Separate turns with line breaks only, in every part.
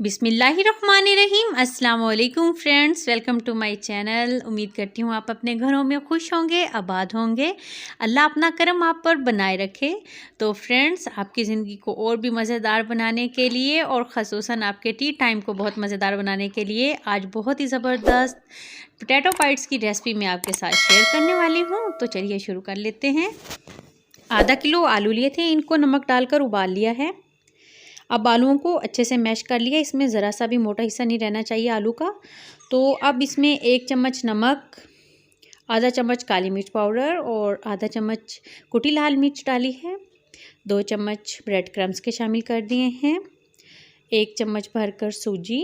बिस्मिल्लाहिर्रहमानिर्रहीम। अस्सलाम वालेकुम friends, welcome to my channel. उम्मीद करती हूँ आप अपने घरों में खुश होंगे, आबाद होंगे। अल्लाह अपना करम आप पर बनाए रखे। तो फ्रेंड्स, आपकी ज़िंदगी को और भी मज़ेदार बनाने के लिए और ख़ुसूसन आपके टी टाइम को बहुत मज़ेदार बनाने के लिए आज बहुत ही ज़बरदस्त पोटैटो बाइट्स की रेसिपी मैं आपके साथ शेयर करने वाली हूँ। तो चलिए शुरू कर लेते हैं। आधा किलो आलू लिए थे, इनको नमक डालकर उबाल लिया है। अब आलूओं को अच्छे से मैश कर लिया, इसमें ज़रा सा भी मोटा हिस्सा नहीं रहना चाहिए आलू का। तो अब इसमें 1 चम्मच नमक, आधा चम्मच काली मिर्च पाउडर और आधा चम्मच कुटी लाल मिर्च डाली है। 2 चम्मच ब्रेड क्रम्स के शामिल कर दिए हैं। 1 चम्मच भरकर सूजी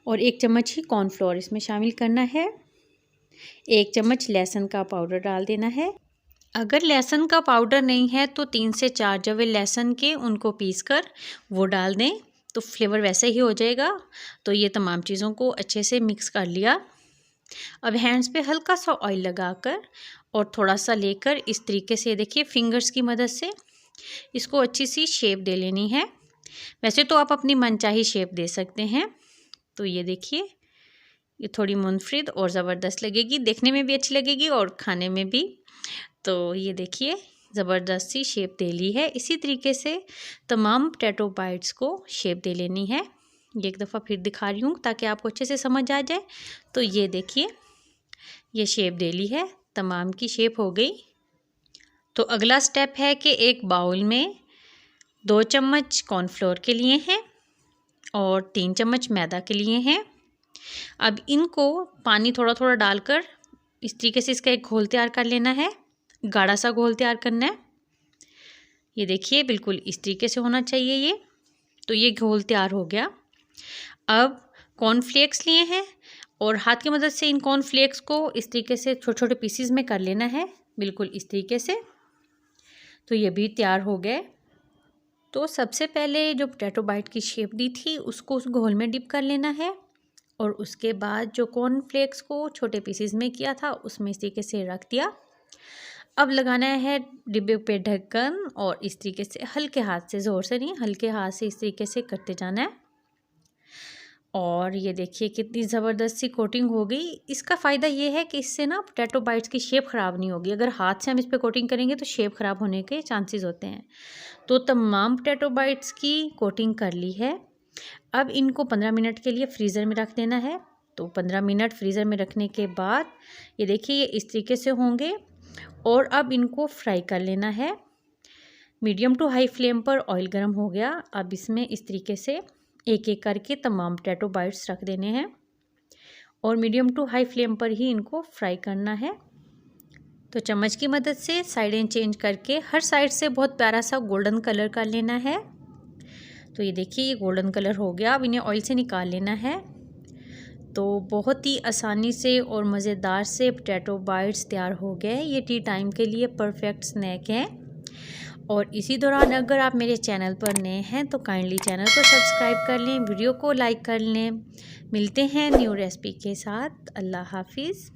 और 1 चम्मच ही कॉर्नफ्लोर इसमें शामिल करना है। 1 चम्मच लहसुन का पाउडर डाल देना है। अगर लहसुन का पाउडर नहीं है तो 3 से 4 जवे लहसुन के उनको पीस कर वो डाल दें, तो फ्लेवर वैसे ही हो जाएगा। तो ये तमाम चीज़ों को अच्छे से मिक्स कर लिया। अब हैंड्स पे हल्का सा ऑयल लगाकर और थोड़ा सा लेकर इस तरीके से देखिए फिंगर्स की मदद से इसको अच्छी सी शेप दे लेनी है। वैसे तो आप अपनी मनचाही शेप दे सकते हैं। तो ये देखिए, ये थोड़ी मुनफरिद और ज़बरदस्त लगेगी, देखने में भी अच्छी लगेगी और खाने में भी। तो ये देखिए ज़बरदस्त सी शेप दे ली है। इसी तरीके से तमाम पोटैटो बाइट्स को शेप दे लेनी है। ये एक दफ़ा फिर दिखा रही हूँ ताकि आपको अच्छे से समझ आ जाए। तो ये देखिए, ये शेप दे ली है, तमाम की शेप हो गई। तो अगला स्टेप है कि एक बाउल में 2 चम्मच कॉर्नफ्लोर के लिए हैं और 3 चम्मच मैदा के लिए हैं। अब इनको पानी थोड़ा थोड़ा डालकर इस तरीके से इसका एक घोल तैयार कर लेना है। गाढ़ा सा घोल तैयार करना है। ये देखिए बिल्कुल इस तरीके से होना चाहिए ये। तो ये घोल तैयार हो गया। अब कॉर्नफ्लेक्स लिए हैं और हाथ की मदद से इन कॉर्नफ्लेक्स को इस तरीके से छोटे छोटे पीसीज में कर लेना है, बिल्कुल इस तरीके से। तो ये भी तैयार हो गए। तो सबसे पहले जो पोटैटो बाइट की शेप दी थी उसको उस घोल में डिप कर लेना है और उसके बाद जो कॉर्नफ्लेक्स को छोटे पीसीज में किया था उसमें इस तरीके से रख दिया। अब लगाना है डिब्बे पे ढक्कन और इस तरीके से हल्के हाथ से, ज़ोर से नहीं, हल्के हाथ से इस तरीके से करते जाना है। और ये देखिए कितनी ज़बरदस्त सी कोटिंग हो गई। इसका फ़ायदा ये है कि इससे ना पोटैटो बाइट्स की शेप ख़राब नहीं होगी। अगर हाथ से हम इस पर कोटिंग करेंगे तो शेप ख़राब होने के चांसेस होते हैं। तो तमाम पोटैटो बाइट्स की कोटिंग कर ली है। अब इनको 15 मिनट के लिए फ्रीज़र में रख देना है। तो 15 मिनट फ्रीज़र में रखने के बाद ये देखिए ये इस तरीके से होंगे और अब इनको फ्राई कर लेना है। मीडियम टू हाई फ्लेम पर ऑयल गर्म हो गया। अब इसमें इस तरीके से एक एक करके तमाम पोटैटो बाइट्स रख देने हैं और मीडियम टू हाई फ्लेम पर ही इनको फ्राई करना है। तो चम्मच की मदद से साइडें चेंज करके हर साइड से बहुत प्यारा सा गोल्डन कलर कर लेना है। तो ये देखिए ये गोल्डन कलर हो गया। अब इन्हें ऑयल से निकाल लेना है। तो बहुत ही आसानी से और मज़ेदार से पोटैटो बाइट्स तैयार हो गए। ये टी टाइम के लिए परफेक्ट स्नैक है। और इसी दौरान अगर आप मेरे चैनल पर नए हैं तो काइंडली चैनल को सब्सक्राइब कर लें, वीडियो को लाइक कर लें। मिलते हैं न्यू रेसिपी के साथ। अल्लाह हाफिज़।